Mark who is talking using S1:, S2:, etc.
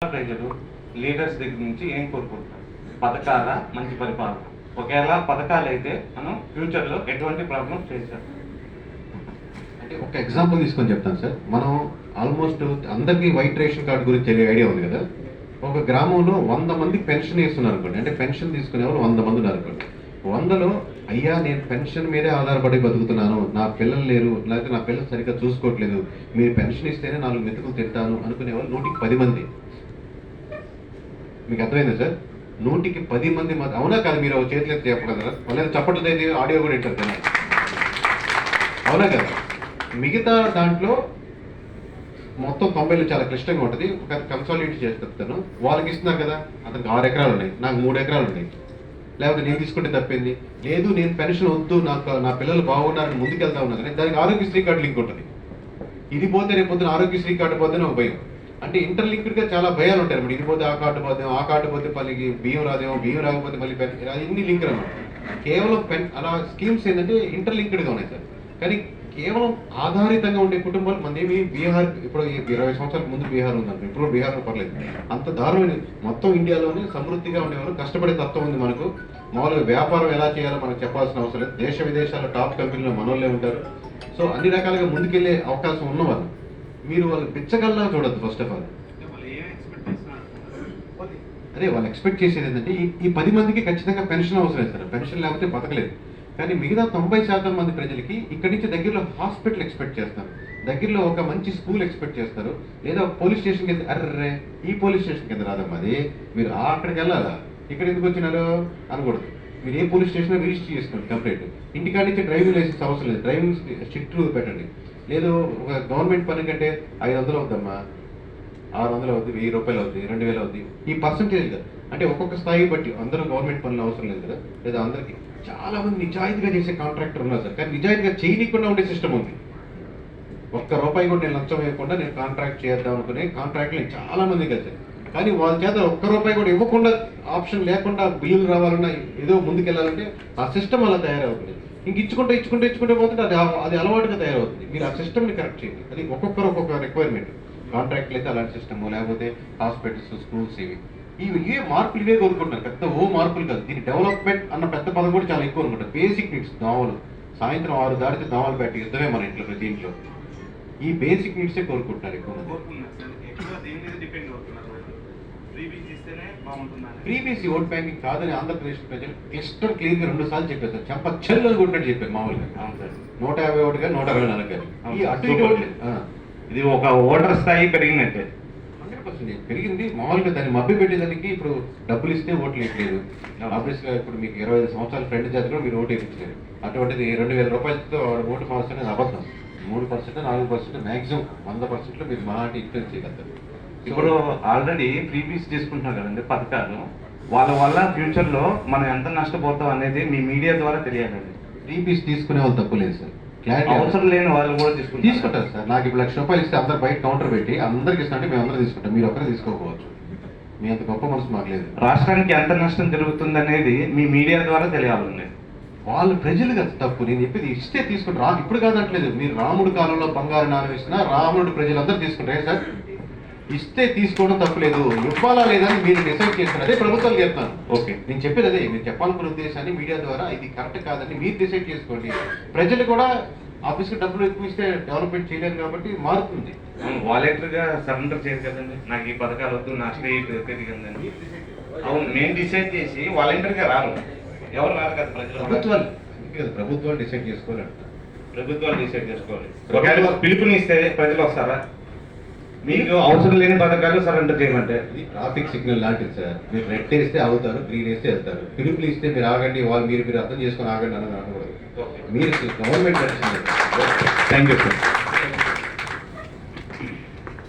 S1: ప్రజలు లీడర్స్ దగ్గర నుంచి ఏం కోరుకుంటారు? పథకాల మంచి పరిపాలన. ఒకవేళ పథకాలు అయితే మనం ఫ్యూచర్లో ఎటువంటి ప్రాబ్లమ్స్ చేశారు?
S2: అంటే ఒక ఎగ్జాంపుల్ తీసుకొని చెప్తాను సార్. మనం ఆల్మోస్ట్ అందరికీ వైట్ రేషన్ కార్డు గురించి తెలియ ఐడియా ఉంది కదా. ఒక గ్రామంలో 100 మంది పెన్షన్ ఇస్తున్నారు అనుకోండి, అంటే పెన్షన్ తీసుకునేవాళ్ళు 100 మంది ఉన్నారు అనుకోండి. 100లో అయ్యా నేను పెన్షన్ మీదే ఆధారపడి బతుకుతున్నాను, నా పిల్లలు లేరు, లేకపోతే నా పిల్లలు సరిగ్గా చూసుకోవట్లేదు, మీరు పెన్షన్ ఇస్తేనే 4 మెతుకులు తింటాను అనుకునేవాళ్ళు 100కి 10 మంది. మీకు అర్థమైందా సార్? 100కి 10 మంది అవునా కాదు? మీరు చేతులు ఎత్తి చెప్పగలరా? వాళ్ళని చప్పట్లు అయితే ఆడియో కూడా వింటారు కదా, అవునా కదా? మిగతా దాంట్లో మొత్తం 90లో చాలా క్లిష్టంగా ఉంటుంది. ఒక కన్సాలిడేట్ చేసి చెప్తాను. వాళ్ళకి ఇస్తున్నారు కదా, అతనికి 6 ఎకరాలు ఉన్నాయి, నాకు 3 ఎకరాలు ఉన్నాయి. లేకపోతే నేను తీసుకుంటే తప్పింది లేదు, నేను పెన్షన్ వద్దు, నాకు నా పిల్లలు బాగున్నారని ముందుకెళ్తా ఉన్నా కానీ దానికి ఆరోగ్యశ్రీ కార్డు లింక్ ఉంటుంది. ఇది పోతే రేపు పొద్దున ఆరోగ్యశ్రీ కార్డు పోతేనే ఒక భయం. అంటే ఇంటర్లింక్డ్గా చాలా భయాలు ఉంటాయి అన్నమాట. ఇది పోతే ఆ కార్డు పోతేమో, ఆ కార్డు పోతే మళ్ళీ బియ్యం రాదేమో, బియ్యం రాకపోతే మళ్ళీ పెన్షన్, ఇన్ని లింక్ అనమాట. కేవలం అలా స్కీమ్స్ ఏంటంటే ఇంటర్లింక్డ్గా ఉన్నాయి సార్. కానీ కేవలం ఆధారితంగా ఉండే కుటుంబాలు మనదేమి బీహార్, ఇప్పుడు 20 సంవత్సరాల ముందు బీహార్ ఉందండి, ఇప్పుడు బీహార్లో పర్లేదు. అంత దారుణమైన మొత్తం ఇండియాలోనే సమృద్ధిగా ఉండేవారు, కష్టపడే తత్వం ఉంది మనకు. మామూలుగా వ్యాపారం ఎలా చేయాలో మనకు చెప్పాల్సిన అవసరం లేదు. దేశ విదేశాల టాప్ కంపెనీలో మనోళ్ళే ఉంటారు. సో అన్ని రకాలుగా ముందుకెళ్లే అవకాశం ఉన్నవారు. మీరు వాళ్ళు పిచ్చగల్లా చూడద్దు. ఫస్ట్ ఆఫ్ ఆల్ అదే వాళ్ళు ఎక్స్పెక్ట్ చేసేది ఏంటంటే ఈ 10 మందికి ఖచ్చితంగా పెన్షన్ అవసరం సార్. పెన్షన్ లేకపోతే బతకలేదు. కానీ మిగతా 90% మంది ప్రజలకి ఇక్కడి నుంచి దగ్గరలో హాస్పిటల్ ఎక్స్పెక్ట్ చేస్తారు, దగ్గరలో ఒక మంచి స్కూల్ ఎక్స్పెక్ట్ చేస్తారు, లేదా పోలీస్ స్టేషన్కి వెళ్తే అర్రే ఈ పోలీస్ స్టేషన్ కింద రాదమ్మా, అది మీరు అక్కడికి వెళ్ళాలా, ఇక్కడ ఎందుకు వచ్చినారు అనకూడదు. మీరు ఏ పోలీస్ స్టేషన్ రిజిస్టర్ చేసుకోండి కంప్లీట్. ఇంటికాడ నుంచి డ్రైవింగ్ లైసెన్స్ అవసరం లేదు, డ్రైవింగ్ స్ట్రిక్ట్ రూల్ పెట్టండి. లేదు ఒక గవర్నమెంట్ పని కంటే 500 అవుద్దమ్మా, 600 అవుద్ది, 1000 రూపాయలు అవుద్ది, 2000 అవుద్ది. ఈ పర్సంటేజ్ కదా, అంటే ఒక్కొక్క స్థాయి బట్టి అందరూ గవర్నమెంట్ పనులు అవసరం లేదు కదా, లేదా అందరికీ. చాలా మంది నిజాయితీగా చేసే కాంట్రాక్టర్ ఉన్నారు సార్, కానీ నిజాయితీగా చేయనీయకుండా ఉండే సిస్టమ్ ఉంది. ₹1 కూడా నేను లంచం వేయకుండా నేను కాంట్రాక్ట్ చేద్దాం అనుకునే కాంట్రాక్ట్లు చాలా మంది కదా సార్. కానీ వాళ్ళ చేత ₹1 కూడా ఇవ్వకుండా, ఆప్షన్ లేకుండా బిల్లులు రావాలన్నా, ఏదో ముందుకెళ్ళాలంటే ఆ సిస్టమ్ అలా తయారవుతుంది. ఇంక ఇచ్చుకుంటే ఇచ్చుకుంటే ఇచ్చుకుంటే పోతుంటే అది అలవాటుగా తయారవుతుంది. మీరు ఆ సిస్టమ్ని కరెక్ట్ చేయండి. అది ఒక్కొక్కరు ఒక్కొక్క రిక్వైర్మెంట్. కాంట్రాక్ట్లు అయితే అలాంటి సిస్టమ్, లేకపోతే హాస్పిటల్స్, స్కూల్స్, ఇవే మార్పులు ఇవే కోరుకుంటున్నారు. పెద్ద మార్పులు కాదు. దీని డెవలప్మెంట్ అన్న పెద్ద పదం కూడా చాలా ఎక్కువ అనుకుంటారు. బేసిక్ నీడ్స్, దోమలు, సాయంత్రం 6 దాటితే దోమలు పెట్టి యుద్ధమే మన ఇంట్లో, ప్రతి ఇంట్లో ఈ బేసిక్ నీడ్సే కోరుకుంటున్నారు ఎక్కువ మంది. ప్రీబీసీ ఓట్ బ్యాంకింగ్ కాదని ఆంధ్రప్రదేశ్ ప్రజలు క్లిస్టర్ క్లియర్గా 2 సార్లు చెప్పారు సార్. చెంప చెల్లు కొట్టినట్టు చెప్పారు మామూలుగా. 151 కానీ 124 కానీ ఈ అటు
S1: ఇది ఒక ఓటర్ స్థాయి పెరిగినట్టే.
S2: 100% పెరిగింది. మామూలుగా దాన్ని మభ్య పెట్టేదానికి ఇప్పుడు డబ్బులు ఇస్తే ఓట్లు వేయట్లేదు. ఆబ్వియస్గా ఇప్పుడు మీకు 25 సంవత్సరాల ఫ్రెండ్ చేత కూడా మీరు ఓటు వేయించలేదు. అటువంటిది 2000 రూపాయలతో ఓటు మార్చడం అబద్ధం. 3%, 4% మ్యాక్సిమం 100%లో మీరు మాట ఇన్ఫ్లుయెన్స్ చేయగలుగుతారు.
S1: ఇప్పుడు ఆల్రెడీ ఫ్రీబీస్ తీసుకుంటున్నారు కదండి పథకాలు, వాళ్ళ వల్ల ఫ్యూచర్లో మనం ఎంత నష్టపోతాం అనేది మీ మీడియా ద్వారా తెలియాలండి.
S2: ఫ్రీబీస్ తీసుకునే వాళ్ళు తప్పులేదు సార్.
S1: అవసరం లేని వాళ్ళు కూడా
S2: తీసుకుంటారు సార్. నాకు ఇప్పుడు ₹1,00,000 ఇస్తే అందరు బయట కౌంటర్ పెట్టి అందరికి ఇస్తా అంటే మేము అందరూ తీసుకుంటాం, మీరు ఒక్కరే తీసుకోకపోవచ్చు. మీ అంత గొప్ప మనసు మాకు లేదు.
S1: రాష్ట్రానికి ఎంత నష్టం జరుగుతుంది అనేది మీ మీడియా ద్వారా తెలియాలండి.
S2: వాళ్ళు ప్రజలు కదా తప్పు. నేను చెప్పేది ఇస్తే తీసుకుంటారు. ఇప్పుడు కాదంటలేదు. మీరు రాముడు కాలంలో బంగారు నాణం ఇచ్చినా రాముడు ప్రజలందరూ తీసుకుంటారే సార్. ఇస్తే తీసుకోవడం తప్పులేదు, ఇవ్వాలా లేదా అని మీరు డిసైడ్ చేస్తారు. అదే ప్రభుత్వాలు చెప్తాను. ఓకే, నేను చెప్పేది అదే. మీరు చెప్పాలనుకున్న ఉద్దేశాన్ని మీడియా ద్వారా ఇది కరెక్ట్ కాదని మీరు డిసైడ్ చేసుకోండి. ప్రజలు కూడా ఆఫీస్కి డబ్బులు ఎక్కువ ఇస్తే డెవలప్మెంట్ చేయలేరు కాబట్టి మారుతుంది.
S1: వాలంటీర్గా సరెండర్ చేయరు కదండి, నాకు ఈ పథకాలు వద్దు, నా స్టేట్ పెరిగిందని. అవును, మేము డిసైడ్ చేసి వాలంటీర్గా రారు, ఎవరు రారు కదా ప్రజలు.
S2: ప్రభుత్వాలు డిసైడ్ చేసుకోవాలి.
S1: ప్రభుత్వాలు డిసైడ్ చేసుకోవాలి. ఒకవేళ పిలుపునిస్తే ప్రజలు వస్తారా? మీకు అవసరం లేని పథకాలు సరెండర్ చేయమంటే
S2: ఇది ట్రాఫిక్ సిగ్నల్ లాంటిది సార్. మీరు రెడ్ వేస్తే ఆగుతారు, గ్రీన్ వేస్తే వెళ్తారు. పిలుపులు ఇస్తే మీరు ఆగండి, వాళ్ళు మీరు అర్థం చేసుకొని ఆగండి అన్నది అనకూడదు. మీరు గవర్నమెంట్ నడిచింది.
S1: Thank you sir.